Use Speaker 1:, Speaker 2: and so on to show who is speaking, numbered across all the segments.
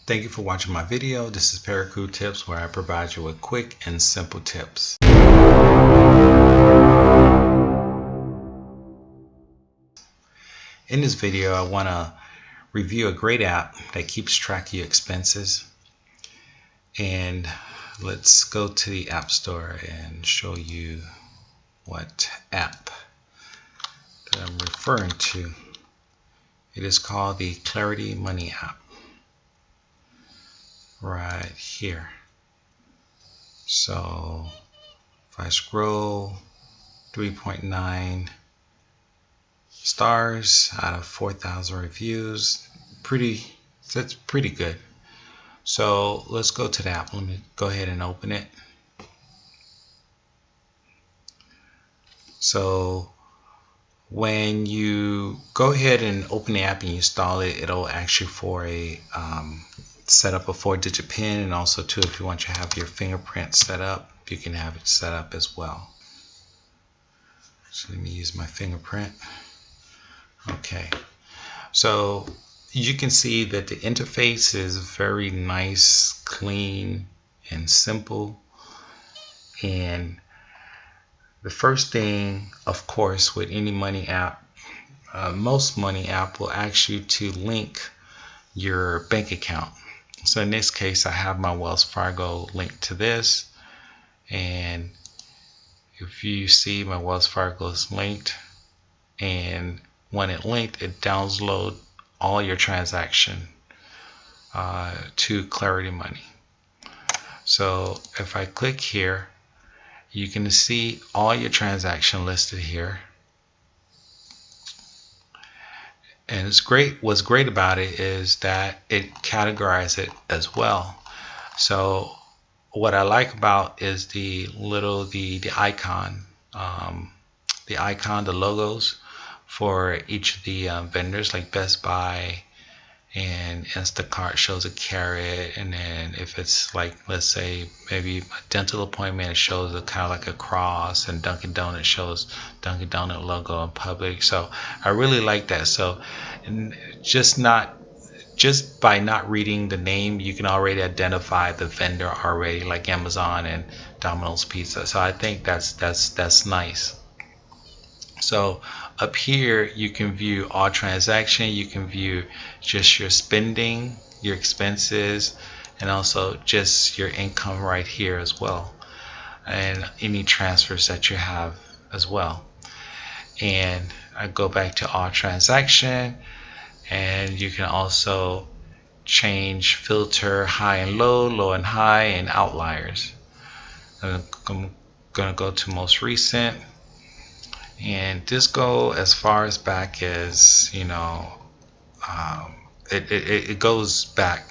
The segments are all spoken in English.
Speaker 1: Thank you for watching my video. This is Pericooltips, where I provide you with quick and simple tips. In this video, I want to review a great app that keeps track of your expenses. And let's go to the App Store and show you what app that I'm referring to. It is called the Clarity Money app. Right here. So if I scroll, 3.9 stars out of 4,000 reviews. That's pretty good. So let's go to the app. Let me go ahead and open it. So when you go ahead and open the app and you install it, it'll ask you for a set up a 4-digit PIN, and also too, if you want to have your fingerprint set up, you can have it set up as well. So let me use my fingerprint. Okay, so you can see that the interface is very nice, clean, and simple. And the first thing, of course, with any money app, most money app will ask you to link your bank account. So in this case, I have my Wells Fargo linked to this, and if you see, my Wells Fargo is linked, and when it linked, it downloads all your transaction to Clarity Money. So if I click here, you can see all your transaction listed here. And it's great. What's great about it is that it categorizes it as well. So what I like about is the icon, the logos for each of the vendors, like Best Buy and Instacart shows a carrot, and then if it's like, let's say maybe a dental appointment, it shows a kind of like a cross, and Dunkin' Donuts shows Dunkin' Donut logo in public. So I really like that. So just by not reading the name, you can already identify the vendor already, like Amazon and Domino's Pizza. So I think that's nice. So up here, you can view all transaction, you can view just your spending, your expenses, and also just your income right here as well, and any transfers that you have as well. And I go back to all transaction, and you can also change filter high and low, low and high, and outliers. I'm gonna go to most recent. And this go as far as back as, you know, it goes back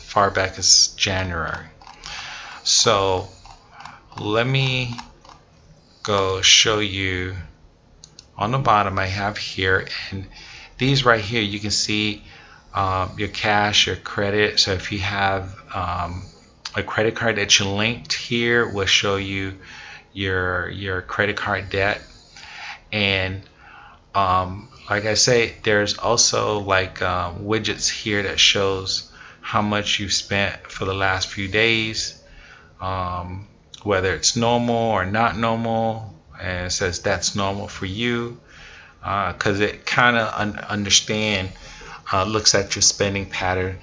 Speaker 1: far back as January. So let me go show you on the bottom. I have here, and these right here, you can see your cash, your credit. So if you have a credit card that you linked here, will show you your credit card debt. And like I say, there's also like widgets here that shows how much you've spent for the last few days, whether it's normal or not normal, and it says that's normal for you, because it kind of looks at your spending pattern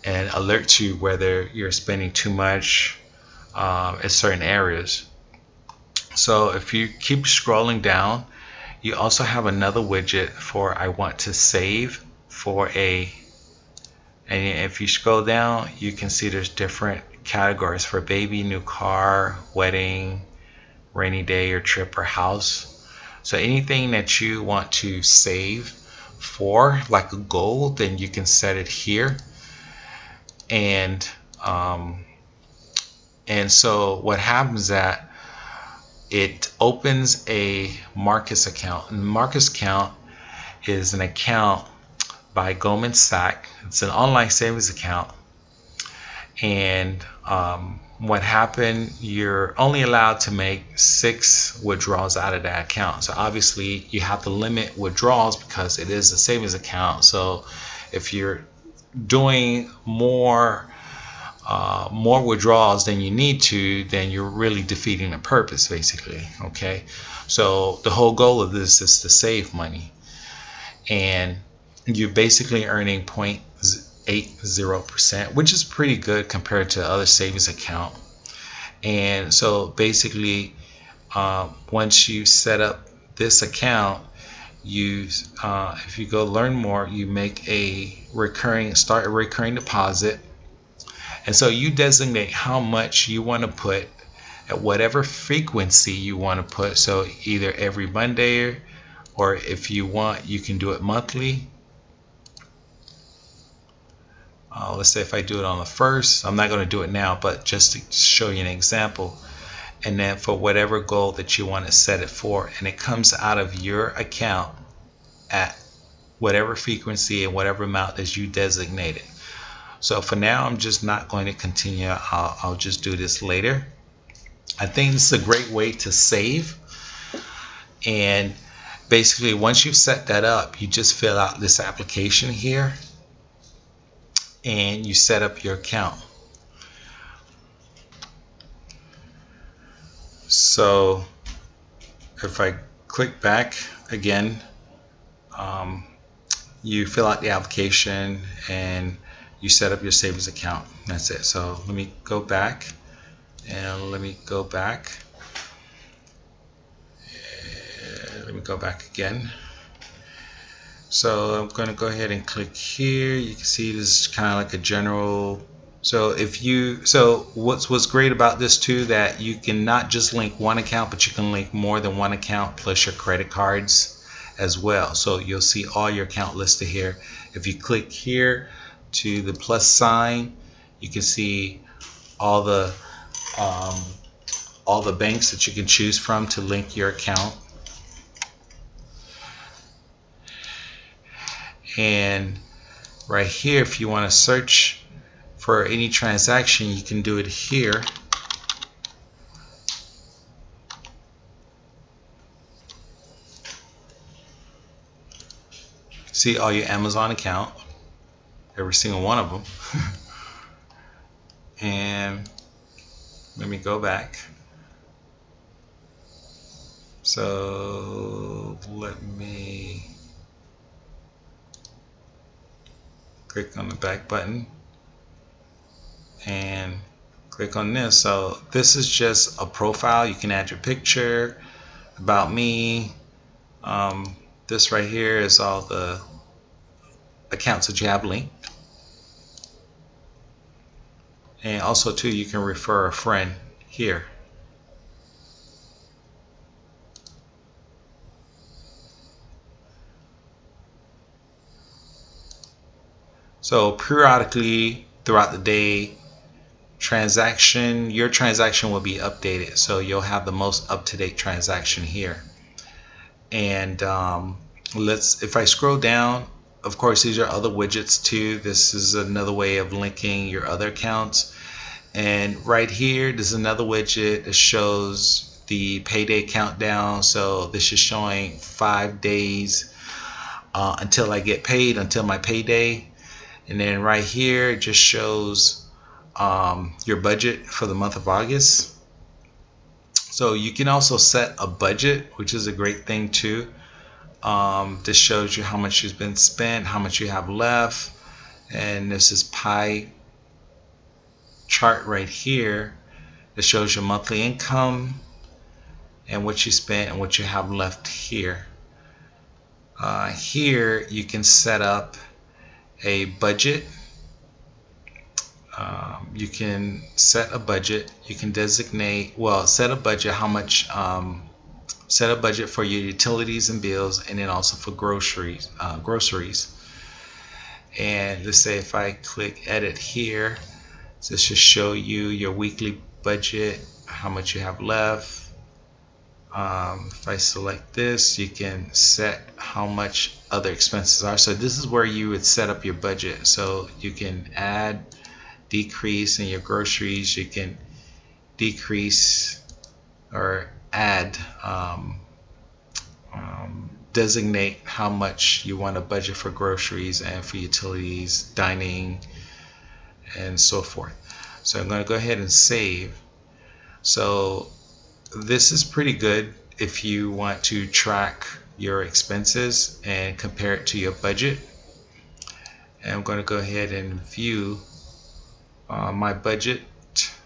Speaker 1: and alerts you whether you're spending too much in certain areas. So if you keep scrolling down, you also have another widget for I want to save for and if you scroll down, you can see there's different categories for baby, new car, wedding, rainy day or trip, or house. So anything that you want to save for, like a goal, then you can set it here. And so what happens is that it opens a Marcus account. And Marcus account is an account by Goldman Sachs. It's an online savings account. And what happened, you're only allowed to make 6 withdrawals out of that account. So obviously you have to limit withdrawals because it is a savings account. So if you're doing more withdrawals than you need to, then you're really defeating the purpose, basically. Okay, so the whole goal of this is to save money, and you're basically earning 0.80%, which is pretty good compared to other savings account. And so basically, once you set up this account, you if you go learn more, you make start a recurring deposit. And so you designate how much you want to put at whatever frequency you want to put. So either every Monday, or if you want, you can do it monthly. Let's say if I do it on the 1st, I'm not going to do it now, but just to show you an example. And then for whatever goal that you want to set it for, and it comes out of your account at whatever frequency and whatever amount that you designated. So for now, I'm just not going to continue. I'll just do this later. I think this is a great way to save. And basically, once you've set that up, you just fill out this application here and you set up your account. So if I click back again, you fill out the application and you set up your savings account. That's it. So let me go back and let me go back. Let me go back again. So I'm going to go ahead and click here. You can see this is kind of like a general. So what's great about this too, that you can not just link one account, but you can link more than one account plus your credit cards as well. So you'll see all your account listed here. If you click here to the plus sign, you can see all the banks that you can choose from to link your account. And right here, if you want to search for any transaction, you can do it here. See all your Amazon account, every single one of them. And let me go back. So let me click on the back button and click on this. So this is just a profile. You can add your picture, about me. This right here is all the accounts that you have linked. And also too, you can refer a friend here. So periodically throughout the day, your transaction will be updated. So you'll have the most up-to-date transaction here. And if I scroll down, of course, these are other widgets too. This is another way of linking your other accounts. And right here, there's another widget that shows the payday countdown. So this is showing 5 days until I get paid, until my payday. And then right here, it just shows your budget for the month of August. So you can also set a budget, which is a great thing too. This shows you how much has been spent, how much you have left, and this is pie chart right here that shows your monthly income and what you spent and what you have left here. Here you can set up a budget. You can set a budget. You can designate, set a budget, how much, set a budget for your utilities and bills, and then also for groceries. And let's say if I click edit here, this should show you your weekly budget, how much you have left. If I select this, you can set how much other expenses are. So this is where you would set up your budget. So you can add, decrease in your groceries. You can decrease or add designate how much you want to budget for groceries and for utilities, dining, and so forth. So I'm going to go ahead and save. So this is pretty good if you want to track your expenses and compare it to your budget. And I'm going to go ahead and view my budget.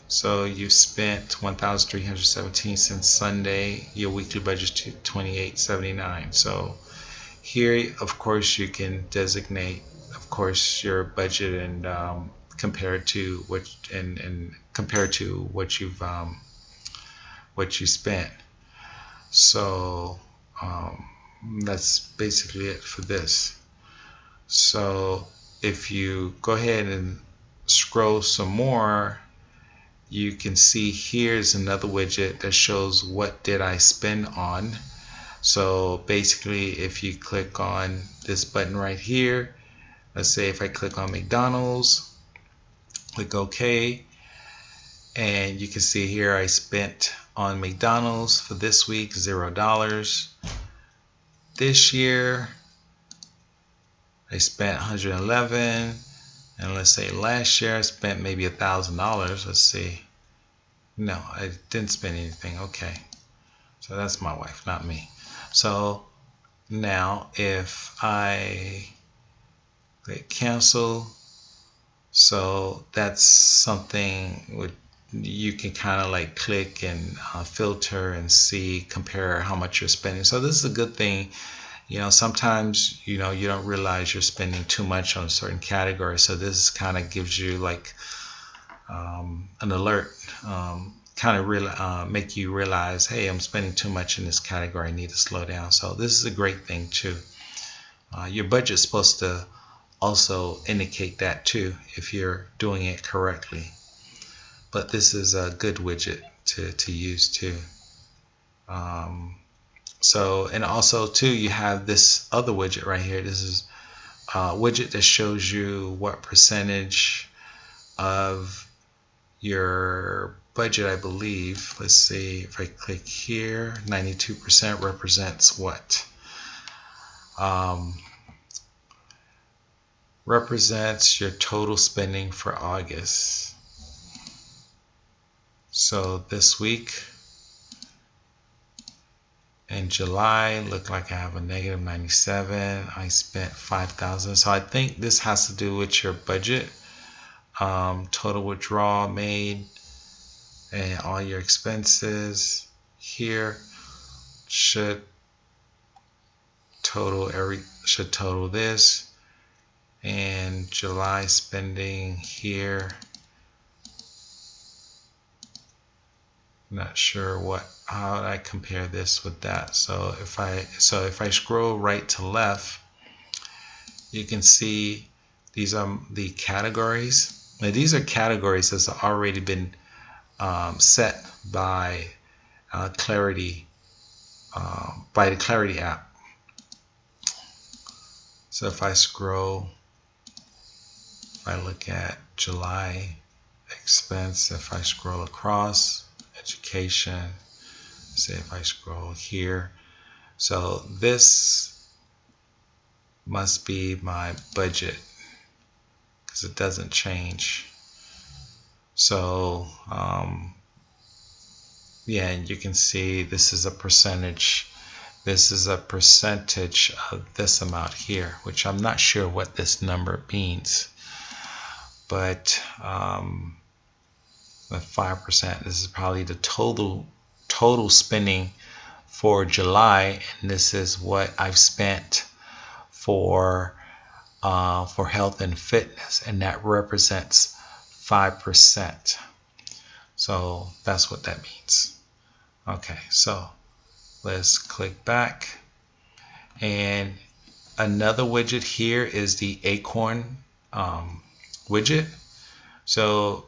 Speaker 1: So you've spent 1,317 since Sunday. Your weekly budget is $28.79. So here, of course, you can designate, of course, your budget and compare it to what you spent. So that's basically it for this. So if you go ahead and scroll some more, you can see here's another widget that shows what did I spend on. So basically, if you click on this button right here, let's say if I click on McDonald's, click OK, and you can see here I spent on McDonald's for this week $0. This year I spent $111, and let's say last year I spent maybe $1,000. Let's see. No, I didn't spend anything. Okay, so that's my wife, not me. So now if I click cancel, so that's something you can kind of like click and filter and see, compare how much you're spending. So this is a good thing. Sometimes you don't realize you're spending too much on a certain category, so this kind of gives you like an alert, kind of make you realize, hey, I'm spending too much in this category, I need to slow down. So this is a great thing too. Your budget's supposed to also indicate that too, if you're doing it correctly. But this is a good widget to use too. So, and also too, you have this other widget right here. This is a widget that shows you what percentage of your budget, I believe. Let's see, if I click here, 92% represents what? Represents your total spending for August. So this week, in July, look like I have a negative 97. I spent 5,000. So I think this has to do with your budget. Total withdrawal made and all your expenses here should total this, and July spending here. Not sure how I compare this with that. So if I scroll right to left, you can see these are the categories. Now these are categories that's already been set by Clarity, by the Clarity app. So if I scroll, if I look at July expense, if I scroll across, education, say if I scroll here, so this must be my budget because it doesn't change. So yeah, and you can see this is a percentage. This is a percentage of this amount here, which I'm not sure what this number means, but the 5%, this is probably the total spending for July, and this is what I've spent for health and fitness, and that represents 5%. So that's what that means. Okay, so let's click back, and another widget here is the Acorn widget. So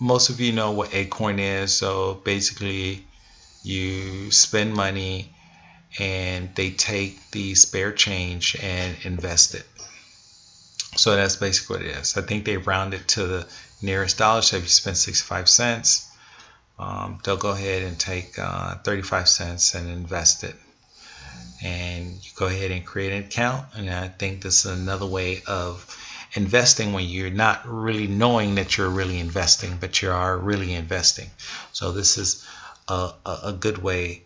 Speaker 1: most of you know what Acorn is. So basically you spend money and they take the spare change and invest it. So that's basically what it is. I think they round it to the nearest dollar. So if you spend 65 cents, they'll go ahead and take 35 cents and invest it. and you go ahead and create an account. And I think this is another way of investing when you're not really knowing that you're really investing, but you are really investing. So this is a good way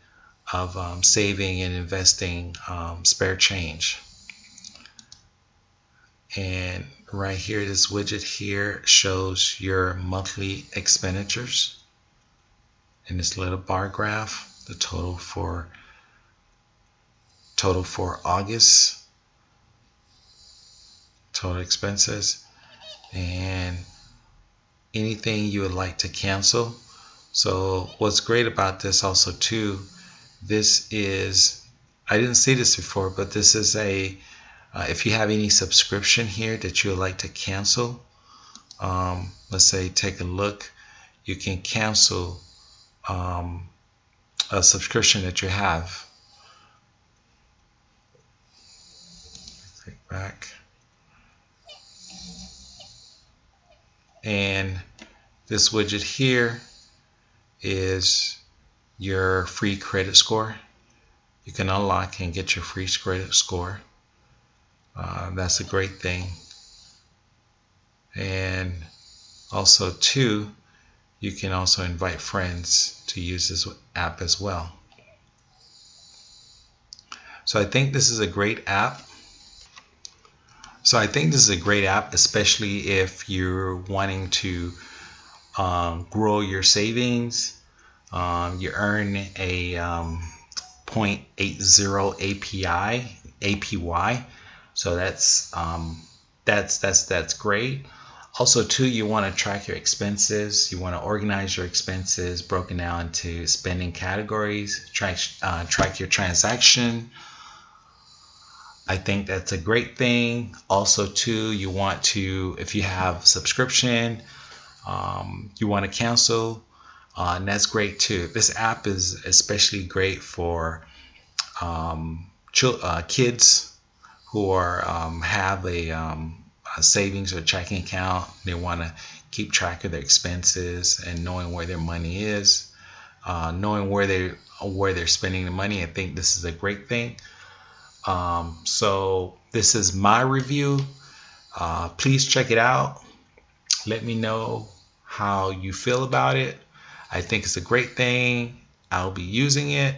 Speaker 1: of saving and investing spare change. And right here, this widget here shows your monthly expenditures in this little bar graph, the total for August, total expenses, and anything you would like to cancel. So what's great about this also too, this is, I didn't see this before, but this is a if you have any subscription here that you would like to cancel, let's say take a look, you can cancel a subscription that you have. Click back. And this widget here is your free credit score. You can unlock and get your free credit score. That's a great thing. And also too, you can also invite friends to use this app as well. So I think this is a great app. Especially if you're wanting to grow your savings. You earn a 0.80 APY. So that's great. Also too, you want to track your expenses. You want to organize your expenses broken down into spending categories. Track your transaction. I think that's a great thing. Also too, you want to, if you have subscription, you want to cancel, and that's great too. This app is especially great for kids who are have a savings or checking account. They want to keep track of their expenses and knowing where their money is, knowing where they're spending the money. I think this is a great thing. So this is my review. Please check it out. Let me know how you feel about it. I think it's a great thing. I'll be using it.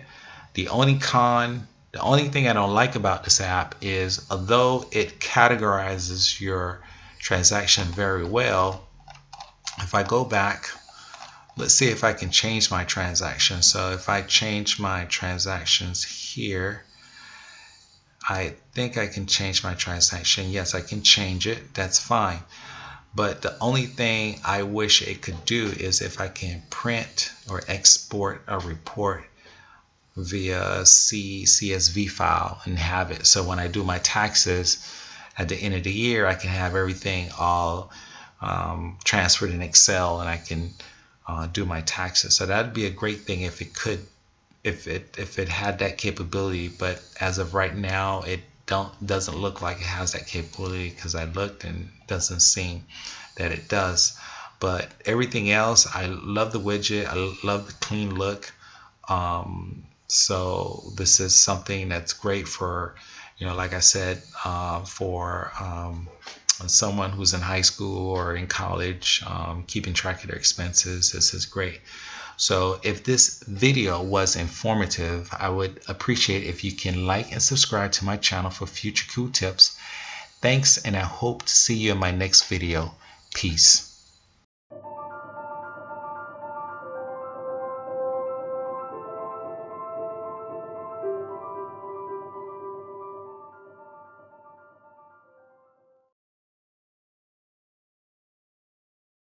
Speaker 1: The only thing I don't like about this app is, although it categorizes your transaction very well, if I go back, let's see if I can change my transaction. So if I change my transactions here, I think I can change my transaction. Yes, I can change it. That's fine. But the only thing I wish it could do is if I can print or export a report via CSV file and have it. So when I do my taxes at the end of the year, I can have everything all transferred in Excel, and I can do my taxes. So that'd be a great thing if it could, if it had that capability. But as of right now, it doesn't look like it has that capability, because I looked and it doesn't seem that it does. But everything else, I love the widget. I love the clean look. So this is something that's great for, like I said, for someone who's in high school or in college, keeping track of their expenses. This is great. So if this video was informative, I would appreciate if you can like and subscribe to my channel for future cool tips. Thanks, and I hope to see you in my next video. Peace.